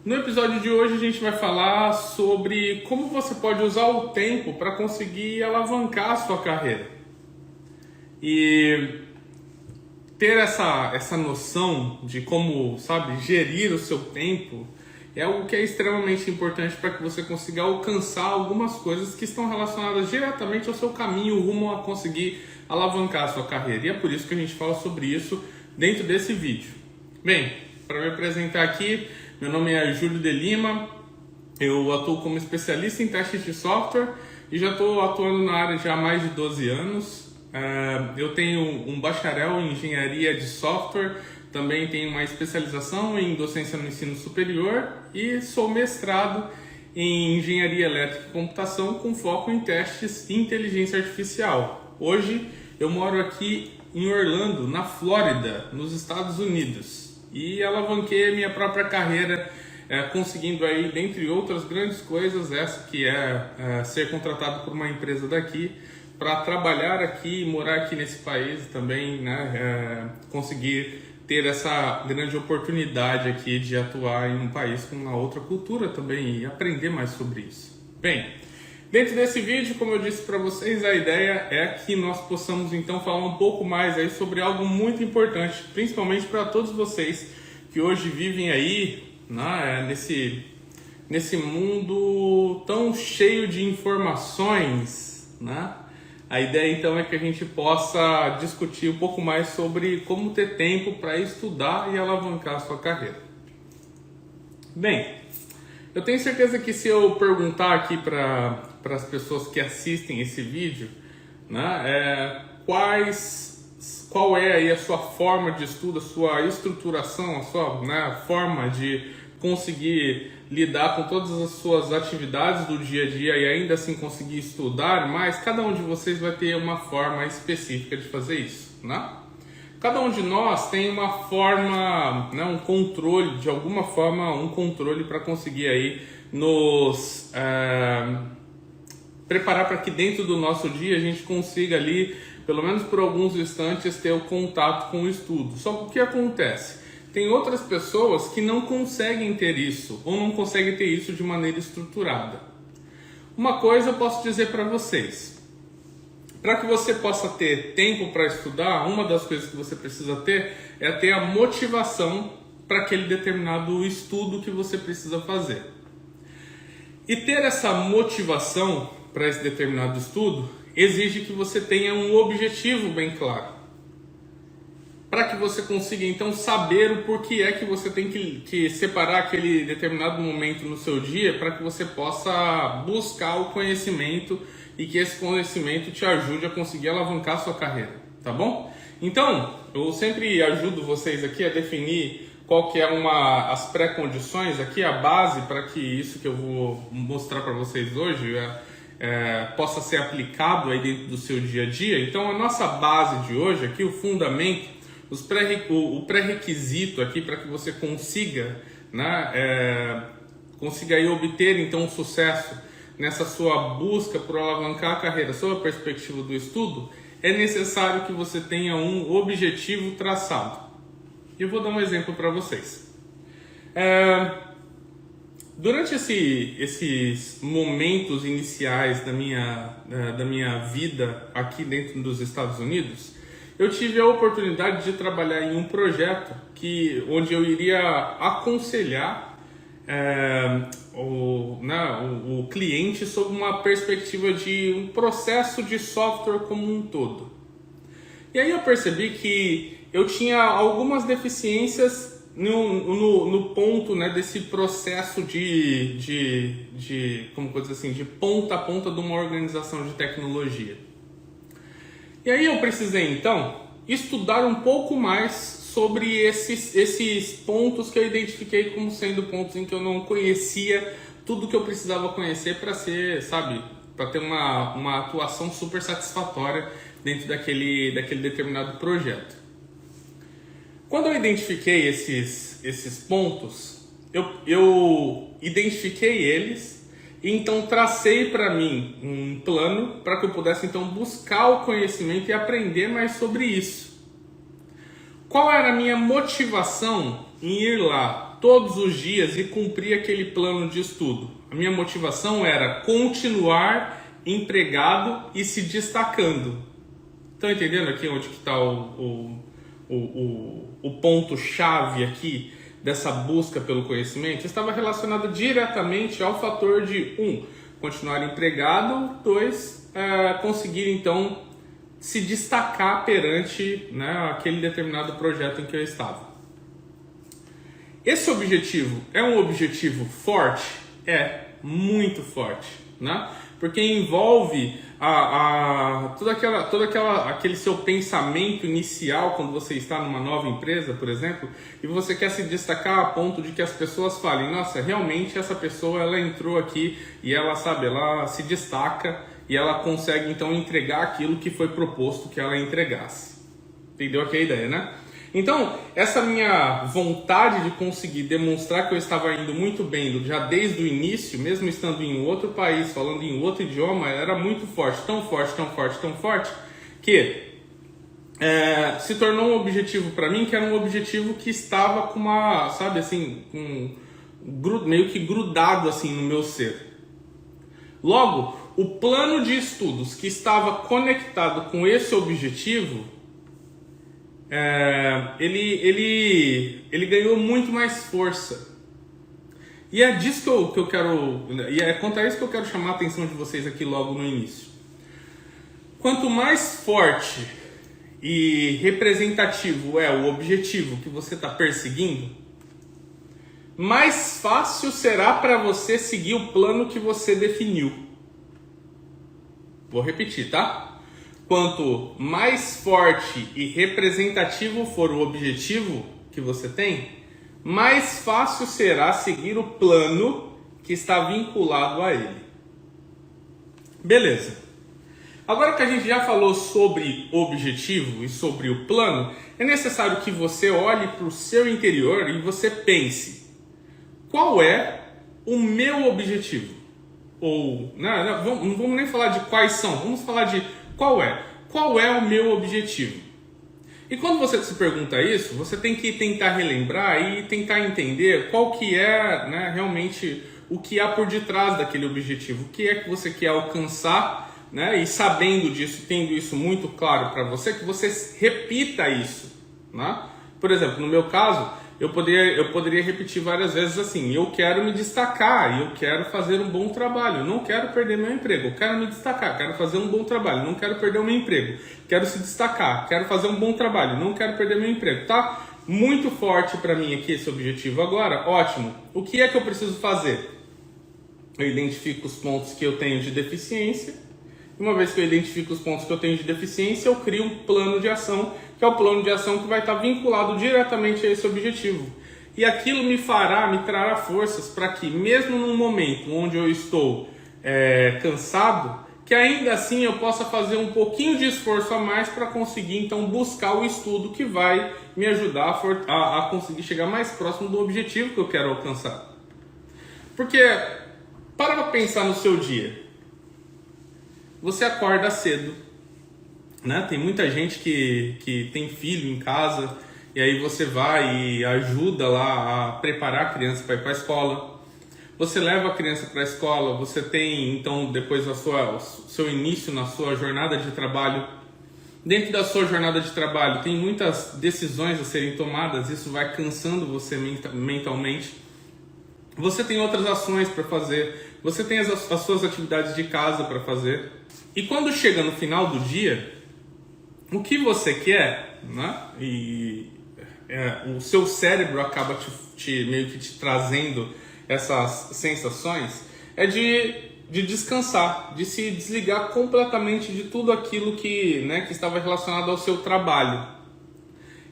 No episódio de hoje a gente vai falar sobre como você pode usar o tempo para conseguir alavancar a sua carreira. E ter essa noção de como, gerir o seu tempo é algo que é extremamente importante para que você consiga alcançar algumas coisas que estão relacionadas diretamente ao seu caminho rumo a conseguir alavancar a sua carreira. E é por isso que a gente fala sobre isso dentro desse vídeo. Bem, para me apresentar aqui, meu nome é Júlio de Lima, eu atuo como especialista em testes de software e já estou atuando na área já há mais de 12 anos. Eu tenho um bacharel em engenharia de software, também tenho uma especialização em docência no ensino superior e sou mestrado em engenharia elétrica e computação com foco em testes de inteligência artificial. Hoje eu moro aqui em Orlando, na Flórida, nos Estados Unidos, e alavanquei a minha própria carreira conseguindo aí, dentre outras grandes coisas, essa que é ser contratado por uma empresa daqui para trabalhar aqui e morar aqui nesse país também, conseguir ter essa grande oportunidade aqui de atuar em um país com uma outra cultura também e aprender mais sobre isso. Bem, dentro desse vídeo, como eu disse para vocês, a ideia é que nós possamos então falar um pouco mais aí sobre algo muito importante, principalmente para todos vocês que hoje vivem aí nesse mundo tão cheio de informações, né? A ideia então é que a gente possa discutir um pouco mais sobre como ter tempo para estudar e alavancar a sua carreira. Bem, eu tenho certeza que se eu perguntar aqui para as pessoas que assistem esse vídeo, qual é aí a sua forma de estudo, a sua estruturação, a sua forma de conseguir lidar com todas as suas atividades do dia a dia e ainda assim conseguir estudar, mas cada um de vocês vai ter uma forma específica de fazer isso, né? Cada um de nós tem uma forma, um controle, de alguma forma, um controle para conseguir aí nos preparar para que dentro do nosso dia a gente consiga ali, pelo menos por alguns instantes, ter o contato com o estudo. Só que o que acontece? Tem outras pessoas que não conseguem ter isso, ou não conseguem ter isso de maneira estruturada. Uma coisa eu posso dizer para vocês. Para que você possa ter tempo para estudar, uma das coisas que você precisa ter é ter a motivação para aquele determinado estudo que você precisa fazer. E ter essa motivação para esse determinado estudo exige que você tenha um objetivo bem claro. Para que você consiga então saber o porquê é que você tem que separar aquele determinado momento no seu dia para que você possa buscar o conhecimento e que esse conhecimento te ajude a conseguir alavancar a sua carreira, tá bom? Então, eu sempre ajudo vocês aqui a definir qual que é as pré-condições aqui, a base para que isso que eu vou mostrar para vocês hoje possa ser aplicado aí dentro do seu dia a dia. Então, a nossa base de hoje aqui, o fundamento, o pré-requisito aqui para que você consiga, consiga aí obter então um sucesso nessa sua busca por alavancar a carreira sob a perspectiva do estudo, é necessário que você tenha um objetivo traçado. Eu vou dar um exemplo para vocês. Durante esses momentos iniciais da minha vida aqui dentro dos Estados Unidos, eu tive a oportunidade de trabalhar em um projeto onde eu iria aconselhar o cliente sob uma perspectiva de um processo de software como um todo. E aí eu percebi que eu tinha algumas deficiências no ponto desse processo de ponta a ponta de uma organização de tecnologia. E aí eu precisei, então, estudar um pouco mais sobre esses pontos que eu identifiquei como sendo pontos em que eu não conhecia tudo que eu precisava conhecer para ter uma atuação super satisfatória dentro daquele determinado projeto. Quando eu identifiquei esses pontos, eu identifiquei eles. Então tracei para mim um plano para que eu pudesse então buscar o conhecimento e aprender mais sobre isso. Qual era a minha motivação em ir lá? estudar todos os dias e cumprir aquele plano de estudo. A minha motivação era continuar empregado e se destacando. Estão entendendo aqui onde que está o ponto-chave aqui dessa busca pelo conhecimento? Estava relacionado diretamente ao fator de continuar empregado, 2, conseguir então se destacar perante, né, aquele determinado projeto em que eu estava. Esse objetivo é um objetivo forte? É, muito forte, né? Porque envolve aquele seu pensamento inicial quando você está numa nova empresa, por exemplo, e você quer se destacar a ponto de que as pessoas falem, nossa, realmente essa pessoa ela entrou aqui e ela se destaca e ela consegue então entregar aquilo que foi proposto que ela entregasse. Entendeu aqui a ideia, né? Então, essa minha vontade de conseguir demonstrar que eu estava indo muito bem já desde o início, mesmo estando em outro país, falando em outro idioma, era muito forte, tão forte, que se tornou um objetivo para mim, que era um objetivo que estava com uma, sabe assim, meio que grudado assim no meu ser. Logo, o plano de estudos que estava conectado com esse objetivo, ele ganhou muito mais força. E é disso que eu quero, e é quanto a isso que eu quero chamar a atenção de vocês aqui logo no início. Quanto mais forte e representativo é o objetivo que você está perseguindo, mais fácil será para você seguir o plano que você definiu. Vou repetir, tá? Quanto mais forte e representativo for o objetivo que você tem, mais fácil será seguir o plano que está vinculado a ele. Beleza. Agora que a gente já falou sobre o objetivo e sobre o plano, é necessário que você olhe para o seu interior e você pense: qual é o meu objetivo? Ou, não vamos nem falar de quais são, vamos falar de qual é o meu objetivo. E quando você se pergunta isso, você tem que tentar relembrar e tentar entender qual que é, né, realmente o que há por detrás daquele objetivo, o que é que você quer alcançar, né, e sabendo disso, tendo isso muito claro para você, que você repita isso, né? Por exemplo, no meu caso, eu poderia repetir várias vezes assim: eu quero me destacar, eu quero fazer um bom trabalho, eu não quero perder meu emprego, eu quero me destacar, quero fazer um bom trabalho, não quero perder o meu emprego, quero se destacar, quero fazer um bom trabalho, não quero perder meu emprego, tá? Muito forte para mim aqui esse objetivo agora, ótimo. O que é que eu preciso fazer? Eu identifico os pontos que eu tenho de deficiência. Uma vez que eu identifico os pontos que eu tenho de deficiência, eu crio um plano de ação, que é o plano de ação que vai estar vinculado diretamente a esse objetivo. E aquilo me trará forças para que, mesmo num momento onde eu estou cansado, que ainda assim eu possa fazer um pouquinho de esforço a mais para conseguir então buscar o estudo que vai me ajudar a conseguir chegar mais próximo do objetivo que eu quero alcançar. Porque, para pensar no seu dia. Você acorda cedo, né? Tem muita gente que tem filho em casa e aí você vai e ajuda lá a preparar a criança para ir para a escola. Você leva a criança para a escola, você tem então depois o seu início na sua jornada de trabalho. Dentro da sua jornada de trabalho tem muitas decisões a serem tomadas, isso vai cansando você mentalmente. Você tem outras ações para fazer, você tem as suas atividades de casa para fazer. E quando chega no final do dia, o que você quer, né? O seu cérebro acaba meio que te trazendo essas sensações, é de descansar, de se desligar completamente de tudo aquilo que estava relacionado ao seu trabalho.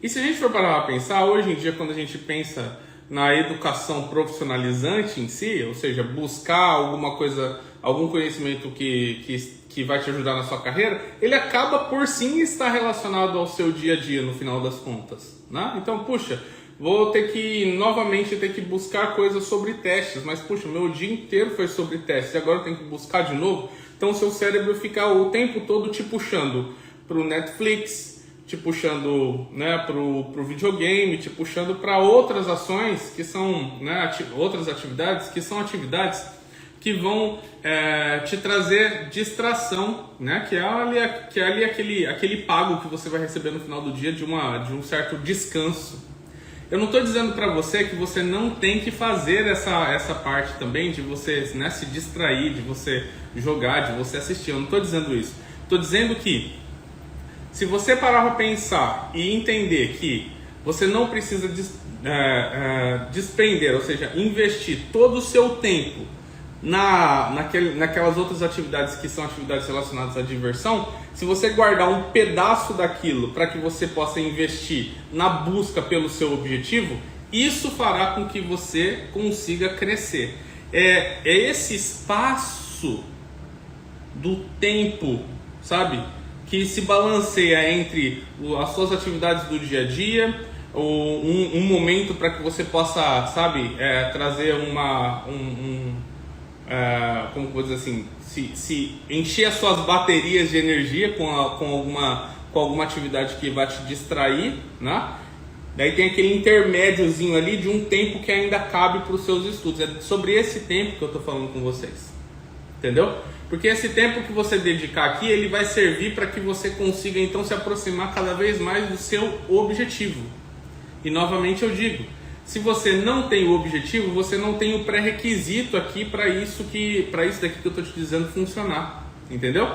E se a gente for parar para pensar, hoje em dia, quando a gente pensa na educação profissionalizante em si, ou seja, buscar alguma coisa, algum conhecimento que vai te ajudar na sua carreira, ele acaba por sim estar relacionado ao seu dia a dia no final das contas, né? Então, puxa, vou ter que novamente buscar coisas sobre testes, mas puxa, meu dia inteiro foi sobre testes e agora eu tenho que buscar de novo. Então o seu cérebro fica o tempo todo te puxando para o Netflix, te puxando, né, pro videogame, te puxando para outras ações que são, né, outras atividades que são atividades que vão te trazer distração, né, que é ali aquele pago que você vai receber no final do dia de um certo descanso. Eu não estou dizendo para você que você não tem que fazer essa parte também de você, né, se distrair, de você jogar, de você assistir. Eu não estou dizendo isso. Estou dizendo que se você parar para pensar e entender que você não precisa despender, ou seja, investir todo o seu tempo naquelas outras atividades que são atividades relacionadas à diversão, se você guardar um pedaço daquilo para que você possa investir na busca pelo seu objetivo, isso fará com que você consiga crescer. É esse espaço do tempo, sabe, que se balanceia entre as suas atividades do dia a dia, um momento para que você possa, sabe, trazer como vou dizer assim, se encher as suas baterias de energia com alguma atividade que vai te distrair, né? Daí tem aquele intermédiozinho ali de um tempo que ainda cabe para os seus estudos. É sobre esse tempo que eu estou falando com vocês, entendeu? Porque esse tempo que você dedicar aqui, ele vai servir para que você consiga então se aproximar cada vez mais do seu objetivo. E novamente eu digo, se você não tem o objetivo, você não tem o pré-requisito aqui para isso daqui que eu estou te dizendo funcionar, entendeu?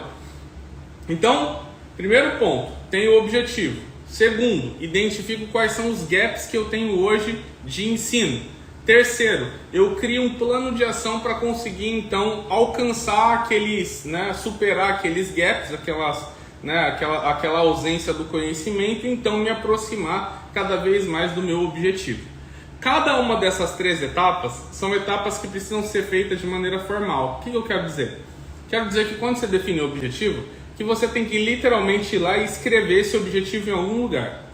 Então, primeiro ponto, tenho o objetivo. Segundo, identifico quais são os gaps que eu tenho hoje de ensino. Terceiro, eu crio um plano de ação para conseguir então alcançar aqueles, né, superar aqueles gaps, aquela ausência do conhecimento, e então me aproximar cada vez mais do meu objetivo. Cada uma dessas 3 etapas são etapas que precisam ser feitas de maneira formal. O que eu quero dizer? Quero dizer que quando você define o objetivo, que você tem que literalmente ir lá e escrever esse objetivo em algum lugar.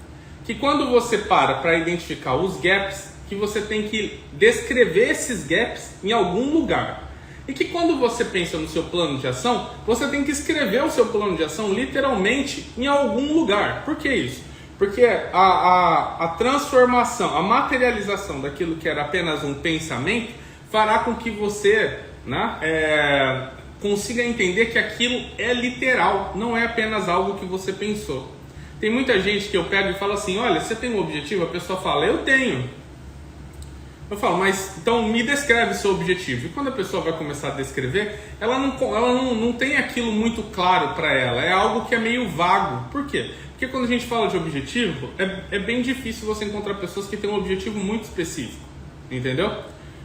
Que quando você para identificar os gaps, que você tem que descrever esses gaps em algum lugar. E que quando você pensa no seu plano de ação, você tem que escrever o seu plano de ação literalmente em algum lugar. Por que isso? Porque a transformação, a materialização daquilo que era apenas um pensamento fará com que você, né, consiga entender que aquilo é literal, não é apenas algo que você pensou. Tem muita gente que eu pego e falo assim, olha, você tem um objetivo? A pessoa fala, eu tenho. Eu falo, mas então me descreve o seu objetivo. E quando a pessoa vai começar a descrever, ela não tem aquilo muito claro para ela. É algo que é meio vago. Por quê? Porque quando a gente fala de objetivo, é bem difícil você encontrar pessoas que têm um objetivo muito específico. Entendeu?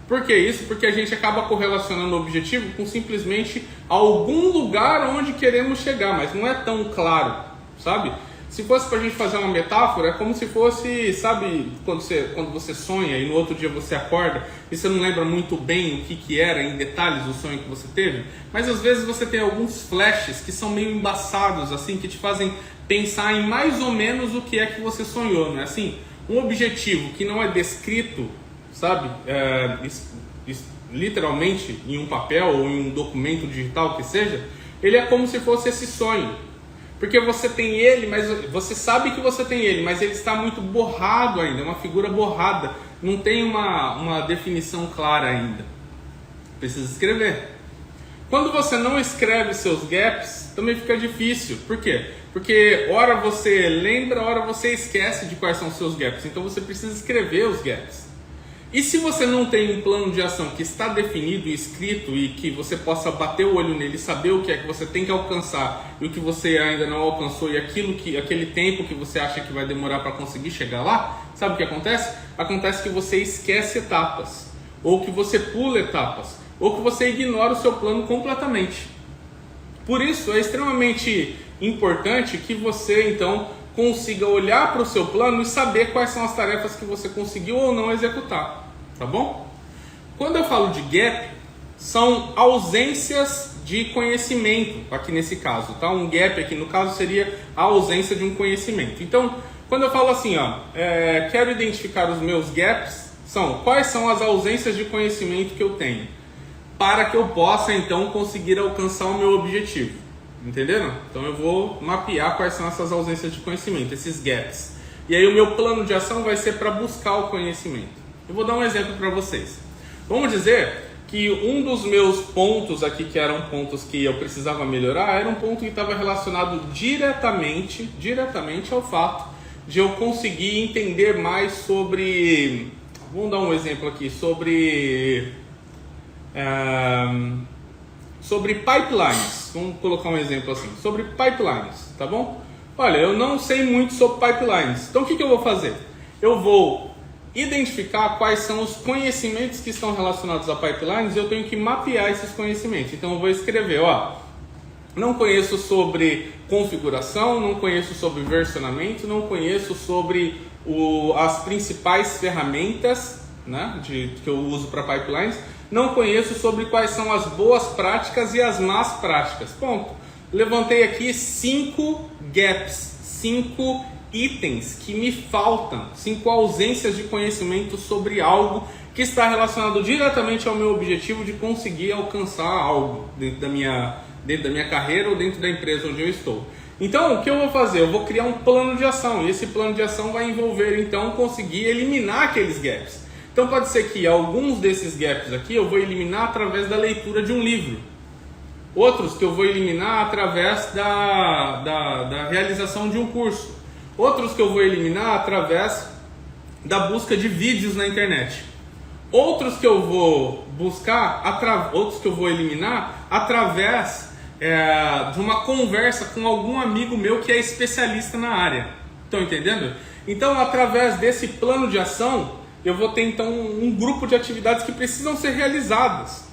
Por que isso? Porque a gente acaba correlacionando o objetivo com simplesmente algum lugar onde queremos chegar, mas não é tão claro, sabe? Se fosse pra gente fazer uma metáfora, é como se fosse, sabe, quando você sonha e no outro dia você acorda e você não lembra muito bem o que era em detalhes o sonho que você teve, mas às vezes você tem alguns flashes que são meio embaçados, assim, que te fazem pensar em mais ou menos o que é que você sonhou, não é assim? Um objetivo que não é descrito, sabe, literalmente em um papel ou em um documento digital que seja, ele é como se fosse esse sonho. Porque você tem ele, mas você sabe que você tem ele, mas ele está muito borrado ainda, é uma figura borrada, não tem uma definição clara ainda. Precisa escrever. Quando você não escreve seus gaps, também fica difícil. Por quê? Porque ora você lembra, ora você esquece de quais são os seus gaps. Então você precisa escrever os gaps. E se você não tem um plano de ação que está definido e escrito e que você possa bater o olho nele e saber o que é que você tem que alcançar e o que você ainda não alcançou e aquele tempo que você acha que vai demorar para conseguir chegar lá, sabe o que acontece? Acontece que você esquece etapas, ou que você pula etapas, ou que você ignora o seu plano completamente. Por isso é extremamente importante que você então consiga olhar para o seu plano e saber quais são as tarefas que você conseguiu ou não executar, tá bom? Quando eu falo de gap, são ausências de conhecimento, aqui nesse caso, tá? Um gap aqui no caso seria a ausência de um conhecimento. Então, quando eu falo assim, quero identificar os meus gaps, quais são as ausências de conhecimento que eu tenho, para que eu possa então conseguir alcançar o meu objetivo. Entenderam? Então eu vou mapear quais são essas ausências de conhecimento, esses gaps. E aí o meu plano de ação vai ser para buscar o conhecimento. Eu vou dar um exemplo para vocês. Vamos dizer que um dos meus pontos aqui, que eram pontos que eu precisava melhorar, era um ponto que estava relacionado diretamente ao fato de eu conseguir entender mais sobre... Vamos dar um exemplo aqui, sobre pipelines. Vamos colocar um exemplo assim, sobre pipelines, tá bom? Olha, eu não sei muito sobre pipelines, então o que eu vou fazer? Eu vou identificar quais são os conhecimentos que estão relacionados a pipelines e eu tenho que mapear esses conhecimentos. Então eu vou escrever, não conheço sobre configuração, não conheço sobre versionamento, não conheço sobre as principais ferramentas, né, que eu uso para pipelines, não conheço sobre quais são as boas práticas e as más práticas. Ponto. Levantei aqui 5 gaps, 5 itens que me faltam, 5 ausências de conhecimento sobre algo que está relacionado diretamente ao meu objetivo de conseguir alcançar algo dentro da minha carreira ou dentro da empresa onde eu estou. Então, o que eu vou fazer? Eu vou criar um plano de ação, e esse plano de ação vai envolver, então, conseguir eliminar aqueles gaps. Então, pode ser que alguns desses gaps aqui eu vou eliminar através da leitura de um livro. Outros que eu vou eliminar através da realização de um curso. Outros que eu vou eliminar através da busca de vídeos na internet. Outros que eu vou eliminar através de uma conversa com algum amigo meu que é especialista na área. Estão entendendo? Então, através desse plano de ação, eu vou ter então um grupo de atividades que precisam ser realizadas.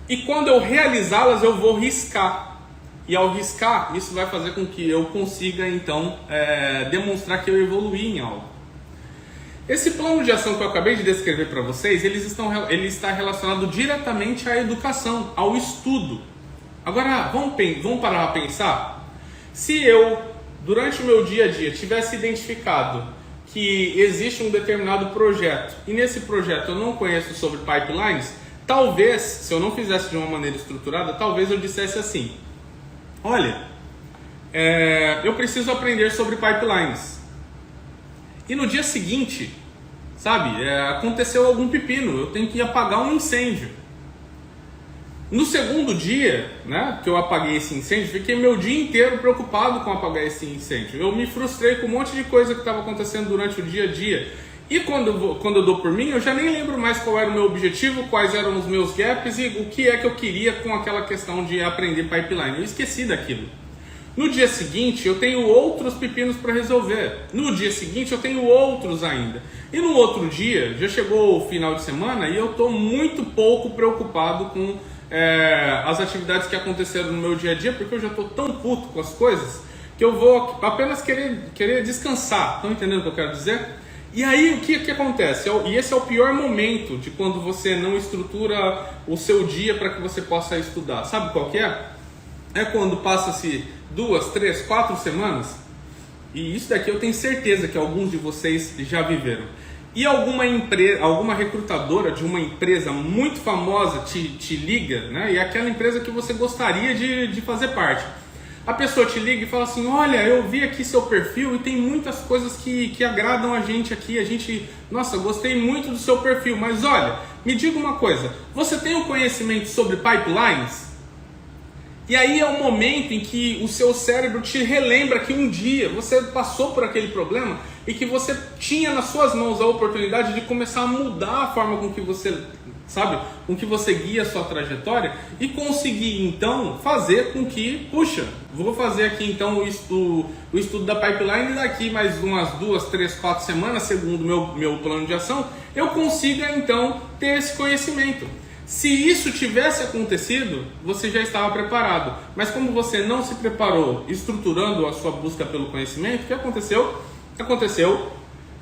E quando eu realizá-las, eu vou riscar. E ao riscar, isso vai fazer com que eu consiga então demonstrar que eu evoluí em algo. Esse plano de ação que eu acabei de descrever para vocês, ele está relacionado diretamente à educação, ao estudo. Agora, vamos parar para pensar? Se eu, durante o meu dia a dia, tivesse identificado que existe um determinado projeto, e nesse projeto eu não conheço sobre pipelines, talvez, se eu não fizesse de uma maneira estruturada, talvez eu dissesse assim: olha, eu preciso aprender sobre pipelines. E no dia seguinte, aconteceu algum pepino, eu tenho que apagar um incêndio. No segundo dia, né, que eu apaguei esse incêndio, fiquei meu dia inteiro preocupado com apagar esse incêndio. Eu me frustrei com um monte de coisa que estava acontecendo durante o dia a dia. E quando eu dou por mim, eu já nem lembro mais qual era o meu objetivo, quais eram os meus gaps e o que é que eu queria com aquela questão de aprender pipeline. Eu esqueci daquilo. No dia seguinte, eu tenho outros pepinos para resolver. No dia seguinte, eu tenho outros ainda. E no outro dia, já chegou o final de semana e eu estou muito pouco preocupado com as atividades que aconteceram no meu dia a dia, porque eu já estou tão puto com as coisas que eu vou apenas querer descansar. Estão entendendo o que eu quero dizer? E aí o que acontece? E esse é o pior momento de quando você não estrutura o seu dia para que você possa estudar. Sabe qual que é? É quando passa-se 2, 3, 4 semanas, e isso daqui eu tenho certeza que alguns de vocês já viveram. E alguma recrutadora de uma empresa muito famosa te liga, né? E é aquela empresa que você gostaria de fazer parte. A pessoa te liga e fala assim: olha, eu vi aqui seu perfil e tem muitas coisas que agradam a gente aqui. Nossa, gostei muito do seu perfil, mas olha, me diga uma coisa, você tem um conhecimento sobre pipelines? E aí é o momento em que o seu cérebro te relembra que um dia você passou por aquele problema e que você tinha nas suas mãos a oportunidade de começar a mudar a forma com que você, com que você guia a sua trajetória e conseguir então fazer com que, vou fazer aqui então o estudo da pipeline e daqui mais umas 2, 3, 4 semanas, segundo o meu plano de ação, eu consiga então ter esse conhecimento. Se isso tivesse acontecido, você já estava preparado. Mas como você não se preparou estruturando a sua busca pelo conhecimento, o que aconteceu? Aconteceu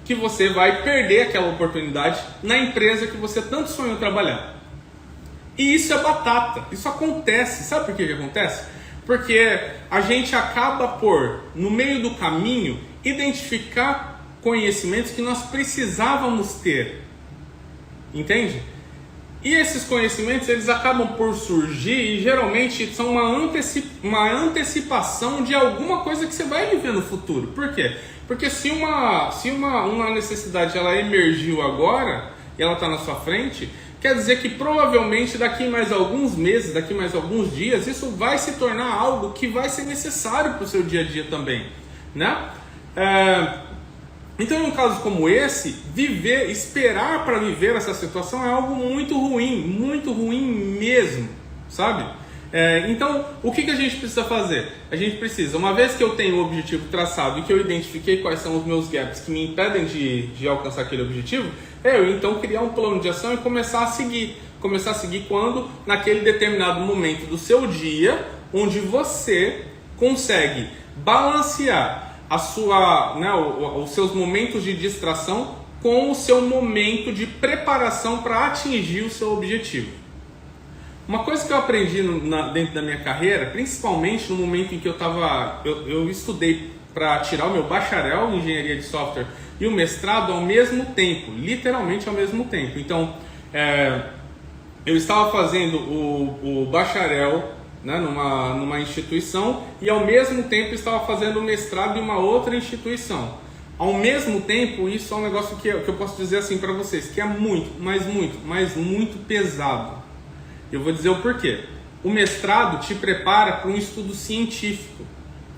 que você vai perder aquela oportunidade na empresa que você tanto sonhou trabalhar. E isso é batata, isso acontece. Sabe por que acontece? Porque a gente acaba por, no meio do caminho, identificar conhecimentos que nós precisávamos ter. Entende? E esses conhecimentos, eles acabam por surgir e geralmente são uma antecipação de alguma coisa que você vai viver no futuro. Por quê? Porque se uma necessidade ela emergiu agora e ela está na sua frente, quer dizer que provavelmente daqui mais alguns meses, daqui mais alguns dias, isso vai se tornar algo que vai ser necessário para o seu dia a dia também, né? Então, em um caso como esse, esperar para viver essa situação é algo muito ruim mesmo, sabe? Então, o que a gente precisa fazer? A gente precisa, uma vez que eu tenho o objetivo traçado e que eu identifiquei quais são os meus gaps que me impedem de alcançar aquele objetivo, eu então criar um plano de ação e começar a seguir. Começar a seguir quando? Naquele determinado momento do seu dia, onde você consegue balancear os seus momentos de distração com o seu momento de preparação para atingir o seu objetivo. Uma coisa que eu aprendi dentro da minha carreira, principalmente no momento em que eu estudei para tirar o meu bacharel em engenharia de software e o mestrado ao mesmo tempo, literalmente ao mesmo tempo. Então, eu estava fazendo o bacharel, né, numa instituição e ao mesmo tempo estava fazendo o mestrado em uma outra instituição. Ao mesmo tempo, isso é um negócio que eu posso dizer assim para vocês, que é muito pesado. Eu vou dizer o porquê. O mestrado te prepara para um estudo científico,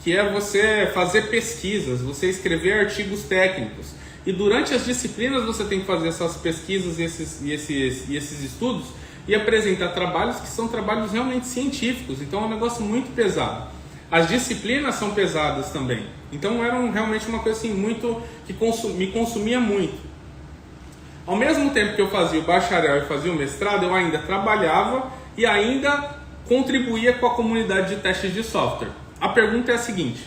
que é você fazer pesquisas, você escrever artigos técnicos. E durante as disciplinas você tem que fazer essas pesquisas e esses estudos e apresentar trabalhos que são trabalhos realmente científicos. Então é um negócio muito pesado. As disciplinas são pesadas também. Então era realmente uma coisa assim, me consumia muito. Ao mesmo tempo que eu fazia o bacharel e fazia o mestrado, eu ainda trabalhava e ainda contribuía com a comunidade de testes de software. A pergunta é a seguinte: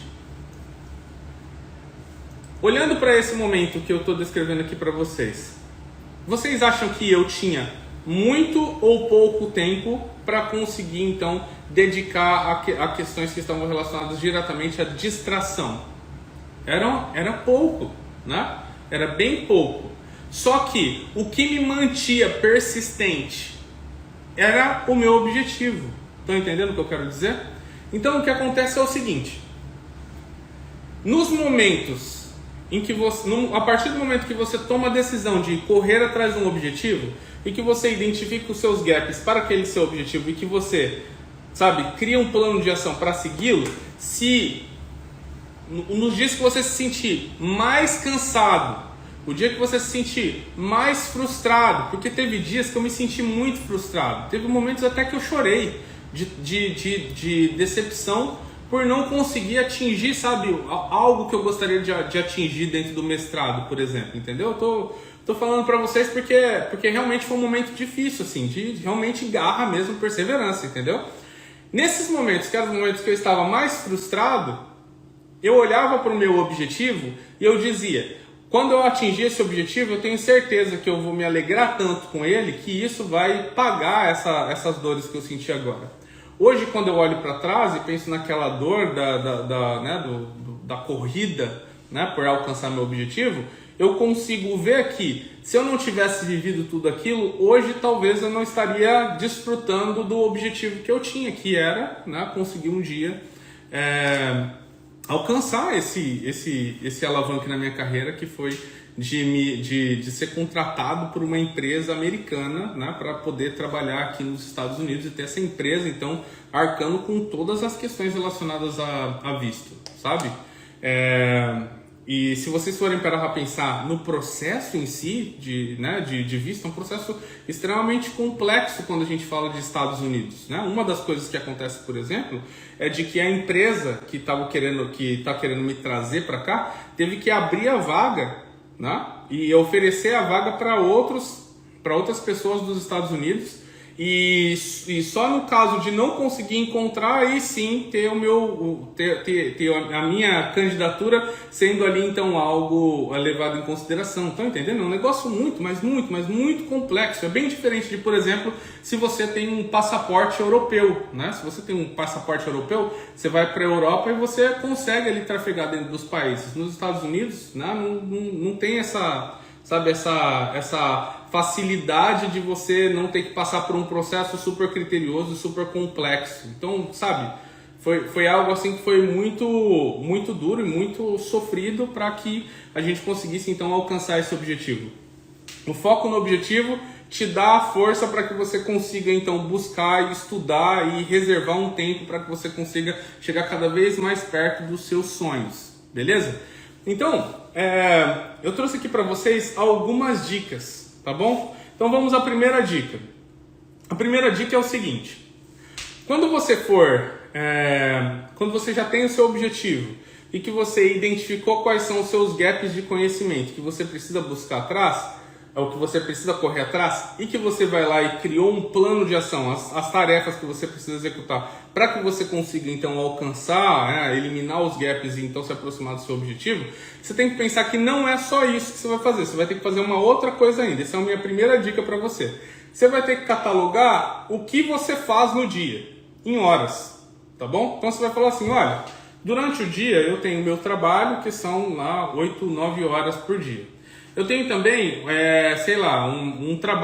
olhando para esse momento que eu estou descrevendo aqui para vocês, vocês acham que eu tinha muito ou pouco tempo para conseguir então dedicar a questões que estavam relacionadas diretamente à distração? Era pouco, né? Era bem pouco. Só que o que me mantia persistente era o meu objetivo. Estão entendendo o que eu quero dizer? Então o que acontece é o seguinte: nos momentos em que a partir do momento que você toma a decisão de correr atrás de um objetivo e que você identifica os seus gaps para aquele seu objetivo e que você, cria um plano de ação para segui-lo, nos dias que você se sentir mais cansado, o dia que você se sentir mais frustrado, porque teve dias que eu me senti muito frustrado, teve momentos até que eu chorei de decepção por não conseguir atingir, algo que eu gostaria de atingir dentro do mestrado, por exemplo, entendeu? Tô falando para vocês porque realmente foi um momento difícil, assim, de realmente garra mesmo, perseverança, entendeu? Nesses momentos, que eram os momentos que eu estava mais frustrado, eu olhava para o meu objetivo e eu dizia: quando eu atingir esse objetivo, eu tenho certeza que eu vou me alegrar tanto com ele que isso vai pagar essas dores que eu senti agora. Hoje, quando eu olho para trás e penso naquela dor da corrida, né, por alcançar meu objetivo, eu consigo ver que se eu não tivesse vivido tudo aquilo, hoje talvez eu não estaria desfrutando do objetivo que eu tinha, que era, né, conseguir um dia alcançar esse alavanque na minha carreira, que foi de ser contratado por uma empresa americana, né, para poder trabalhar aqui nos Estados Unidos e ter essa empresa, então, arcando com todas as questões relacionadas a visto, sabe? E se vocês forem parar para pensar no processo em si de visto, é um processo extremamente complexo quando a gente fala de Estados Unidos, né? Uma das coisas que acontece, por exemplo, é de que a empresa que está querendo me trazer para cá teve que abrir a vaga, né? E oferecer a vaga para outras pessoas dos Estados Unidos. E só no caso de não conseguir encontrar, aí sim ter a minha candidatura sendo ali então algo levado em consideração. Estão entendendo? É um negócio mas muito complexo. É bem diferente de, por exemplo, se você tem um passaporte europeu, né? Se você tem um passaporte europeu, você vai para a Europa e você consegue ali trafegar dentro dos países. Nos Estados Unidos, né, não tem essa sabe? Essa facilidade de você não ter que passar por um processo super criterioso e super complexo. Então, sabe, foi algo assim que foi muito duro e muito sofrido para que a gente conseguisse então alcançar esse objetivo. O foco no objetivo te dá a força para que você consiga então buscar, estudar e reservar um tempo para que você consiga chegar cada vez mais perto dos seus sonhos, beleza? Então, eu trouxe aqui para vocês algumas dicas, tá bom? Então vamos à primeira dica. A primeira dica é o seguinte: quando você já tem o seu objetivo e que você identificou quais são os seus gaps de conhecimento que você precisa buscar atrás, o que você precisa correr atrás, e que você vai lá e criou um plano de ação, as tarefas que você precisa executar para que você consiga então alcançar, eliminar os gaps e então se aproximar do seu objetivo, você tem que pensar que não é só isso que você vai fazer, você vai ter que fazer uma outra coisa ainda. Essa é a minha primeira dica para você. Você vai ter que catalogar o que você faz no dia, em horas, tá bom? Então você vai falar assim, olha, durante o dia eu tenho meu trabalho, que são lá 8, 9 horas por dia. Eu tenho também,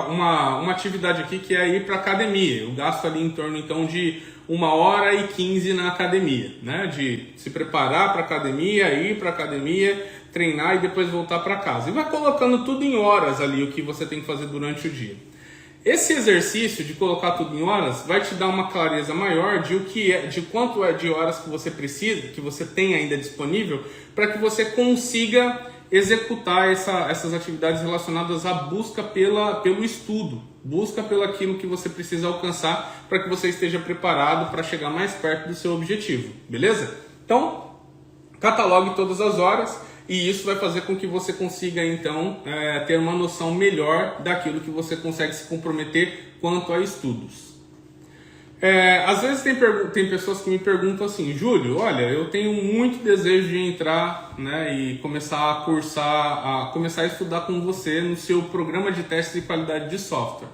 uma atividade aqui que é ir para academia. Eu gasto ali em torno então de 1h15 na academia, né? De se preparar para academia, ir para academia, treinar e depois voltar para casa. E vai colocando tudo em horas ali o que você tem que fazer durante o dia. Esse exercício de colocar tudo em horas vai te dar uma clareza maior de quanto é de horas que você precisa, que você tem ainda disponível, para que você consiga executar essas atividades relacionadas à busca pelo estudo, busca pelo aquilo que você precisa alcançar para que você esteja preparado para chegar mais perto do seu objetivo, beleza? Então, catalogue todas as horas e isso vai fazer com que você consiga então ter uma noção melhor daquilo que você consegue se comprometer quanto a estudos. Às vezes tem pessoas que me perguntam assim, Júlio, olha, eu tenho muito desejo de entrar, né, e começar a estudar com você no seu programa de teste de qualidade de software.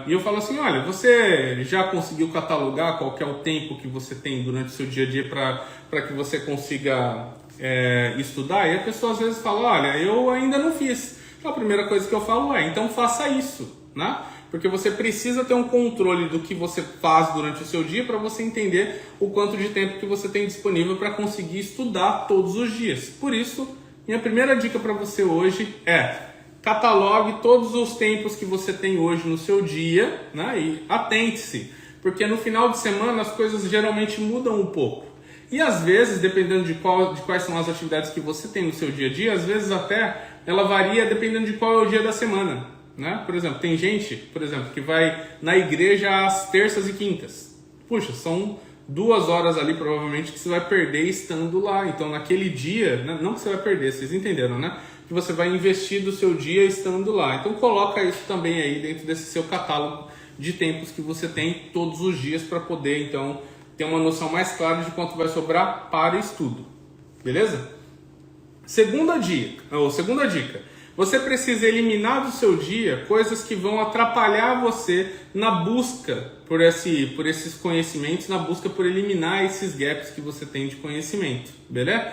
E eu falo assim, olha, você já conseguiu catalogar qual que é o tempo que você tem durante o seu dia a dia para que você consiga estudar? E a pessoa às vezes fala, olha, eu ainda não fiz. Então a primeira coisa que eu falo então faça isso, né? Porque você precisa ter um controle do que você faz durante o seu dia para você entender o quanto de tempo que você tem disponível para conseguir estudar todos os dias. Por isso, minha primeira dica para você hoje é catalogue todos os tempos que você tem hoje no seu dia, né? E atente-se, porque no final de semana as coisas geralmente mudam um pouco. E às vezes, dependendo de quais são as atividades que você tem no seu dia a dia, às vezes até ela varia dependendo de qual é o dia da semana. Né? Por exemplo, tem gente, que vai na igreja às terças e quintas. Puxa, são 2 horas ali provavelmente que você vai perder estando lá. Então naquele dia, não que você vai perder, vocês entenderam, né? Que você vai investir do seu dia estando lá. Então coloca isso também aí dentro desse seu catálogo de tempos que você tem todos os dias para poder então ter uma noção mais clara de quanto vai sobrar para estudo. Beleza? Segunda dica. Você precisa eliminar do seu dia coisas que vão atrapalhar você na busca por esses conhecimentos, na busca por eliminar esses gaps que você tem de conhecimento, beleza?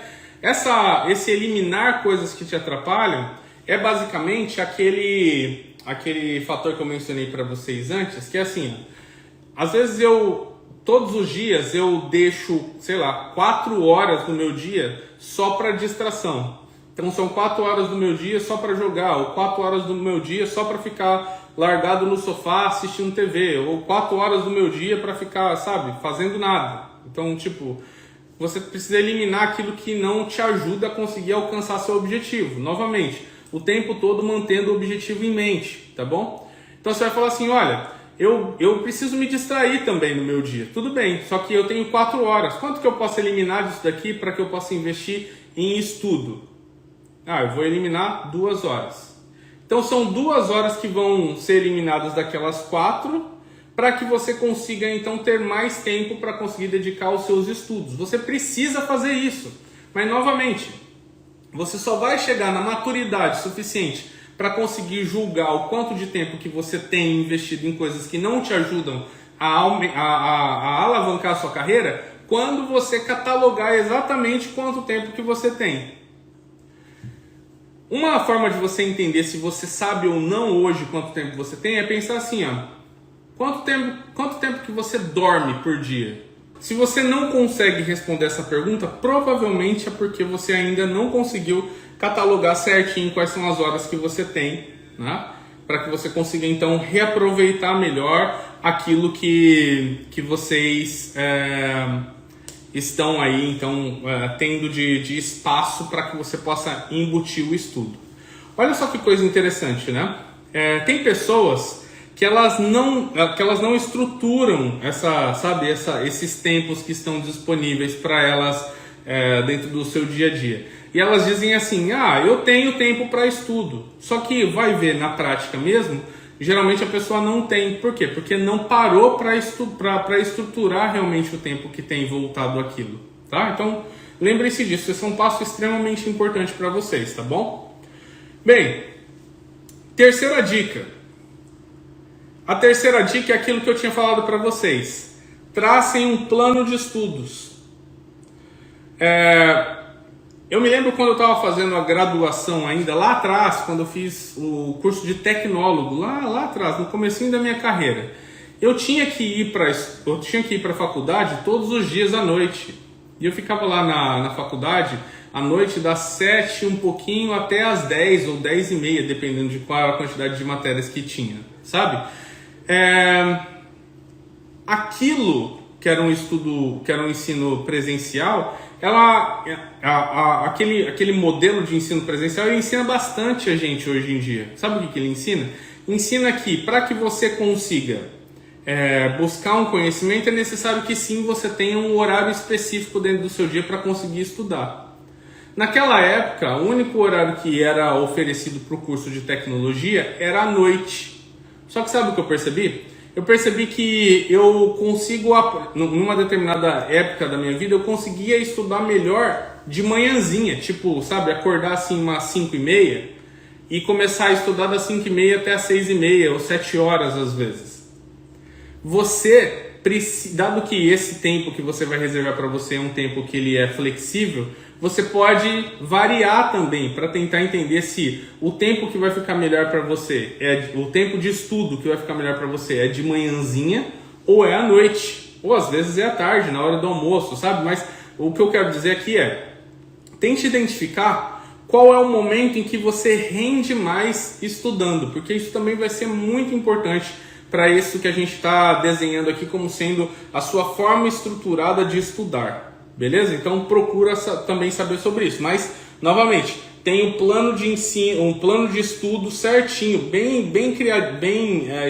Esse eliminar coisas que te atrapalham é basicamente aquele fator que eu mencionei para vocês antes, que é assim, às vezes todos os dias eu deixo, 4 horas do meu dia só para distração. Então são 4 horas do meu dia só para jogar, ou 4 horas do meu dia só para ficar largado no sofá assistindo TV, ou 4 horas do meu dia para ficar, fazendo nada. Então, você precisa eliminar aquilo que não te ajuda a conseguir alcançar seu objetivo. Novamente, o tempo todo mantendo o objetivo em mente, tá bom? Então você vai falar assim, olha, eu preciso me distrair também no meu dia. Tudo bem, só que eu tenho 4 horas. Quanto que eu posso eliminar disso daqui para que eu possa investir em estudo? Eu vou eliminar 2 horas. Então são 2 horas que vão ser eliminadas daquelas 4 para que você consiga então ter mais tempo para conseguir dedicar aos seus estudos. Você precisa fazer isso. Mas novamente, você só vai chegar na maturidade suficiente para conseguir julgar o quanto de tempo que você tem investido em coisas que não te ajudam a alavancar a sua carreira quando você catalogar exatamente quanto tempo que você tem. Uma forma de você entender se você sabe ou não hoje quanto tempo você tem é pensar assim, ó, quanto tempo que você dorme por dia? Se você não consegue responder essa pergunta, provavelmente é porque você ainda não conseguiu catalogar certinho quais são as horas que você tem, né? Para que você consiga então reaproveitar melhor aquilo que vocês estão aí então tendo de espaço para que você possa embutir o estudo. Olha só que coisa interessante, né? Tem pessoas que elas não estruturam esses tempos que estão disponíveis para elas dentro do seu dia a dia. E elas dizem assim, eu tenho tempo para estudo. Só que vai ver na prática mesmo, geralmente a pessoa não tem. Por quê? Porque não parou para estruturar realmente o tempo que tem voltado àquilo. Tá? Então, lembrem-se disso. Esse é um passo extremamente importante para vocês, tá bom? Bem, terceira dica. A terceira dica é aquilo que eu tinha falado para vocês. Tracem um plano de estudos. Eu me lembro quando eu estava fazendo a graduação ainda, lá atrás, quando eu fiz o curso de tecnólogo, lá atrás, no comecinho da minha carreira. Eu tinha que ir para a faculdade todos os dias à noite. E eu ficava lá na faculdade à noite das 7 um pouquinho até as 10 ou 10 e meia, dependendo de qual era a quantidade de matérias que tinha, sabe? Aquilo que era um estudo, que era um ensino presencial, aquele modelo de ensino presencial, ele ensina bastante a gente hoje em dia. Sabe o que ele ensina? Ensina que para que você consiga buscar um conhecimento, é necessário que sim, você tenha um horário específico dentro do seu dia para conseguir estudar. Naquela época, o único horário que era oferecido para o curso de tecnologia era à noite. Só que sabe o que eu percebi? Eu percebi que eu consigo, numa determinada época da minha vida, eu conseguia estudar melhor de manhãzinha. Tipo, sabe, acordar assim umas 5h30 e começar a estudar das 5h30 até as 6h30 ou 7 horas às vezes. Você, dado que esse tempo que você vai reservar para você é um tempo que ele é flexível, você pode variar também para tentar entender se o tempo que vai ficar melhor para você o tempo de estudo que vai ficar melhor para você é de manhãzinha ou é à noite, ou às vezes é à tarde, na hora do almoço, sabe? Mas o que eu quero dizer aqui tente identificar qual é o momento em que você rende mais estudando, porque isso também vai ser muito importante para isso que a gente está desenhando aqui como sendo a sua forma estruturada de estudar. Beleza? Então procura também saber sobre isso. Mas, novamente, tem um plano de ensino, um plano de estudo certinho, bem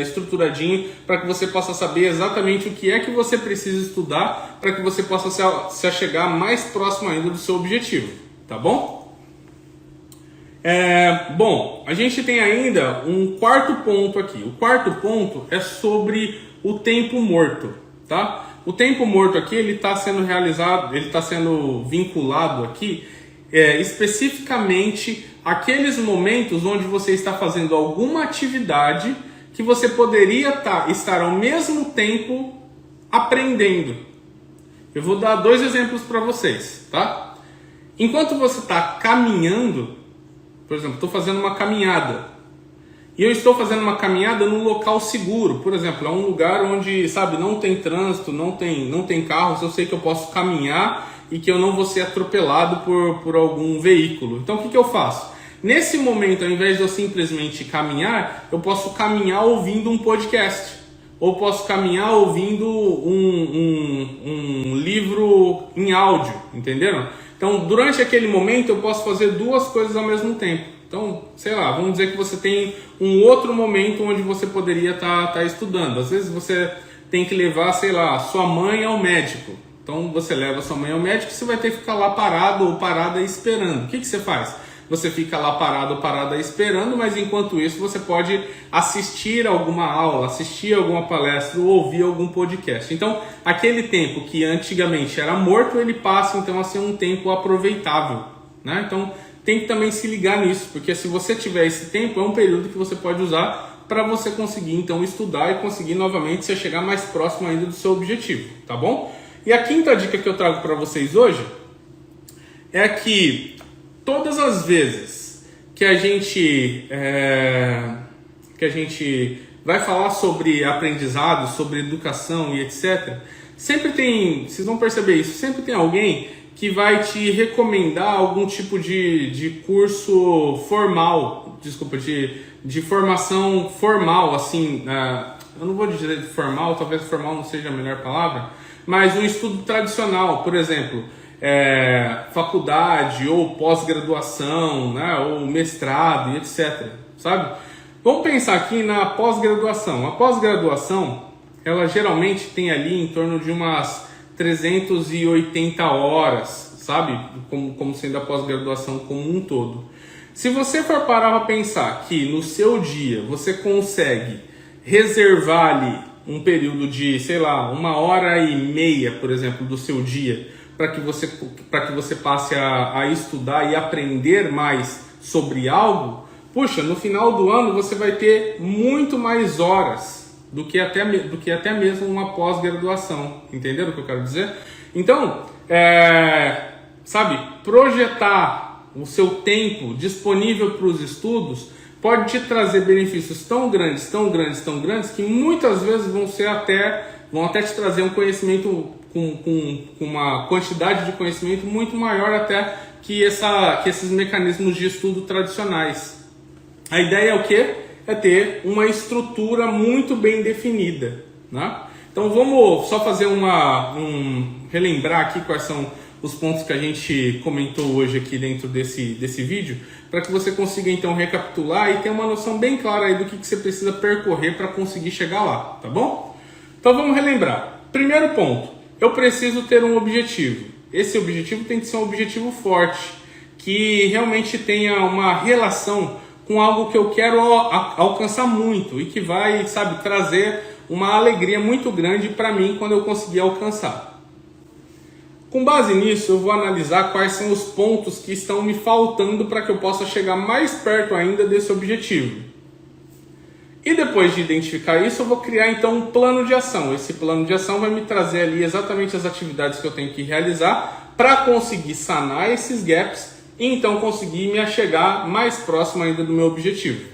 estruturadinho, para que você possa saber exatamente o que é que você precisa estudar para que você possa se chegar mais próximo ainda do seu objetivo. Tá bom? Bom, a gente tem ainda um quarto ponto aqui. O quarto ponto é sobre o tempo morto, tá? O tempo morto aqui, ele está sendo realizado, ele está sendo vinculado aqui especificamente àqueles momentos onde você está fazendo alguma atividade que você poderia estar ao mesmo tempo aprendendo. Eu vou dar 2 exemplos para vocês, tá? Enquanto você está caminhando, por exemplo, estou fazendo uma caminhada. E eu estou fazendo uma caminhada num local seguro. Por exemplo, é um lugar onde, sabe, não tem trânsito, não tem carros. Eu sei que eu posso caminhar e que eu não vou ser atropelado por algum veículo. Então, o que eu faço? Nesse momento, ao invés de eu simplesmente caminhar, eu posso caminhar ouvindo um podcast. Ou posso caminhar ouvindo um livro em áudio, entenderam? Então, durante aquele momento, eu posso fazer 2 coisas ao mesmo tempo. Então, sei lá, vamos dizer que você tem um outro momento onde você poderia estar estudando. Às vezes você tem que levar, sei lá, sua mãe ao médico. Então você leva sua mãe ao médico e você vai ter que ficar lá parado ou parada esperando. O que você faz? Você fica lá parado ou parada esperando, mas enquanto isso você pode assistir alguma aula, assistir alguma palestra ou ouvir algum podcast. Então, aquele tempo que antigamente era morto, ele passa então a ser um tempo aproveitável, né? Então, tem que também se ligar nisso, porque se você tiver esse tempo, é um período que você pode usar para você conseguir então estudar e conseguir novamente se chegar mais próximo ainda do seu objetivo, tá bom? E a quinta dica que eu trago para vocês hoje é que todas as vezes que a gente vai falar sobre aprendizado, sobre educação e etc., sempre tem, vocês vão perceber isso, sempre tem alguém que vai te recomendar algum tipo de curso formal, de formação formal, assim, eu não vou dizer formal, talvez formal não seja a melhor palavra, mas um estudo tradicional, por exemplo, faculdade ou pós-graduação, né, ou mestrado e etc., sabe? Vamos pensar aqui na pós-graduação. A pós-graduação, ela geralmente tem ali em torno de umas 380 horas, sabe? Como sendo a pós-graduação como um todo. Se você for parar para pensar que no seu dia você consegue reservar ali um período de, sei lá, 1h30, por exemplo, do seu dia, para que você passe a estudar e aprender mais sobre algo, puxa, no final do ano você vai ter muito mais horas do que até mesmo uma pós-graduação. Entenderam o que eu quero dizer? Então, sabe, projetar o seu tempo disponível para os estudos pode te trazer benefícios tão grandes, que muitas vezes vão até te trazer um conhecimento com uma quantidade de conhecimento muito maior até que esses mecanismos de estudo tradicionais. A ideia é o quê? É ter uma estrutura muito bem definida, né? Então vamos só fazer relembrar aqui quais são os pontos que a gente comentou hoje aqui dentro desse vídeo, para que você consiga então recapitular e ter uma noção bem clara aí do que você precisa percorrer para conseguir chegar lá, tá bom? Então vamos relembrar. Primeiro ponto, eu preciso ter um objetivo. Esse objetivo tem que ser um objetivo forte, que realmente tenha uma relação com algo que eu quero alcançar muito e que vai, sabe, trazer uma alegria muito grande para mim quando eu conseguir alcançar. Com base nisso, eu vou analisar quais são os pontos que estão me faltando para que eu possa chegar mais perto ainda desse objetivo. E depois de identificar isso, eu vou criar então um plano de ação. Esse plano de ação vai me trazer ali exatamente as atividades que eu tenho que realizar para conseguir sanar esses gaps e então conseguir me achegar mais próximo ainda do meu objetivo.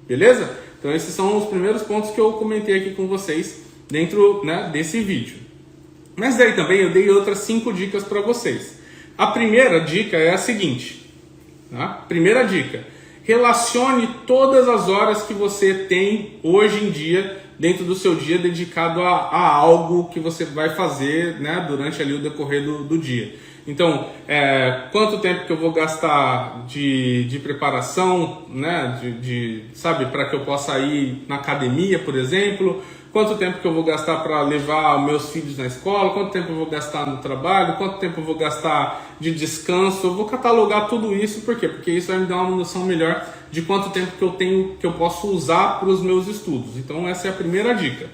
Beleza? Então esses são os primeiros pontos que eu comentei aqui com vocês dentro, né, desse vídeo. Mas daí também eu dei outras 5 dicas para vocês. A primeira dica é a seguinte. Tá? Primeira dica. Relacione todas as horas que você tem hoje em dia dentro do seu dia dedicado a algo que você vai fazer, né, durante ali o decorrer do dia. Então, quanto tempo que eu vou gastar de preparação, né, sabe, para que eu possa ir na academia, por exemplo? Quanto tempo que eu vou gastar para levar meus filhos na escola? Quanto tempo eu vou gastar no trabalho? Quanto tempo eu vou gastar de descanso? Eu vou catalogar tudo isso, por quê? Porque isso vai me dar uma noção melhor de quanto tempo que eu posso usar para os meus estudos. Então essa é a primeira dica.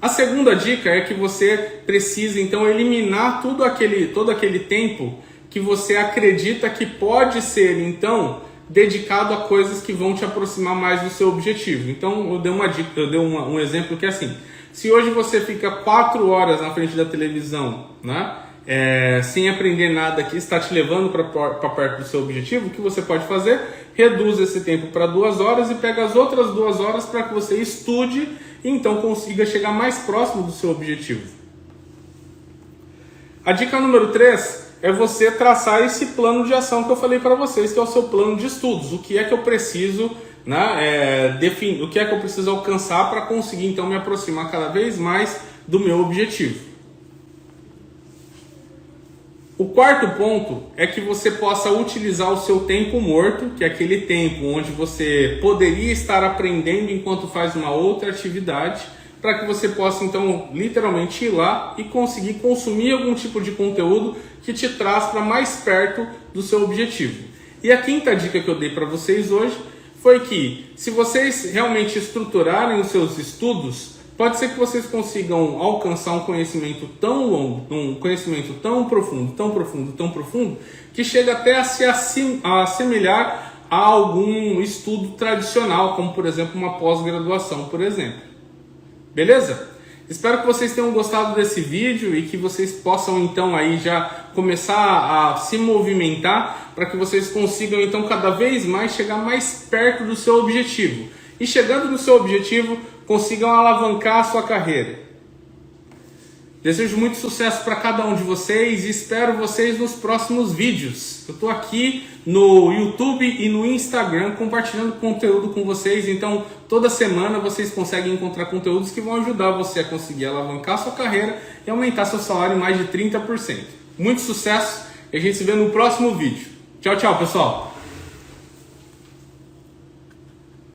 A segunda dica é que você precisa então eliminar todo aquele tempo que você acredita que pode ser então dedicado a coisas que vão te aproximar mais do seu objetivo. Então eu dei uma dica, um exemplo que é assim: se hoje você fica 4 horas na frente da televisão, né, sem aprender nada que está te levando para perto do seu objetivo, o que você pode fazer? Reduz esse tempo para 2 horas e pega as outras 2 horas para que você estude e então consiga chegar mais próximo do seu objetivo. A dica número 3 é você traçar esse plano de ação que eu falei para vocês, que é o seu plano de estudos. O que é que eu preciso, né, definir, o que é que eu preciso alcançar para conseguir então me aproximar cada vez mais do meu objetivo. O quarto ponto é que você possa utilizar o seu tempo morto, que é aquele tempo onde você poderia estar aprendendo enquanto faz uma outra atividade, para que você possa então literalmente ir lá e conseguir consumir algum tipo de conteúdo que te traz para mais perto do seu objetivo. E a quinta dica que eu dei para vocês hoje foi que, se vocês realmente estruturarem os seus estudos, pode ser que vocês consigam alcançar um conhecimento tão longo, um conhecimento tão profundo, que chega até a se assemelhar a algum estudo tradicional, como por exemplo uma pós-graduação, por exemplo. Beleza? Espero que vocês tenham gostado desse vídeo e que vocês possam então aí já começar a se movimentar para que vocês consigam então cada vez mais chegar mais perto do seu objetivo. E chegando no seu objetivo, consigam alavancar a sua carreira. Desejo muito sucesso para cada um de vocês e espero vocês nos próximos vídeos. Eu estou aqui no YouTube e no Instagram compartilhando conteúdo com vocês, então toda semana vocês conseguem encontrar conteúdos que vão ajudar você a conseguir alavancar a sua carreira e aumentar seu salário em mais de 30%. Muito sucesso e a gente se vê no próximo vídeo. Tchau, tchau, pessoal!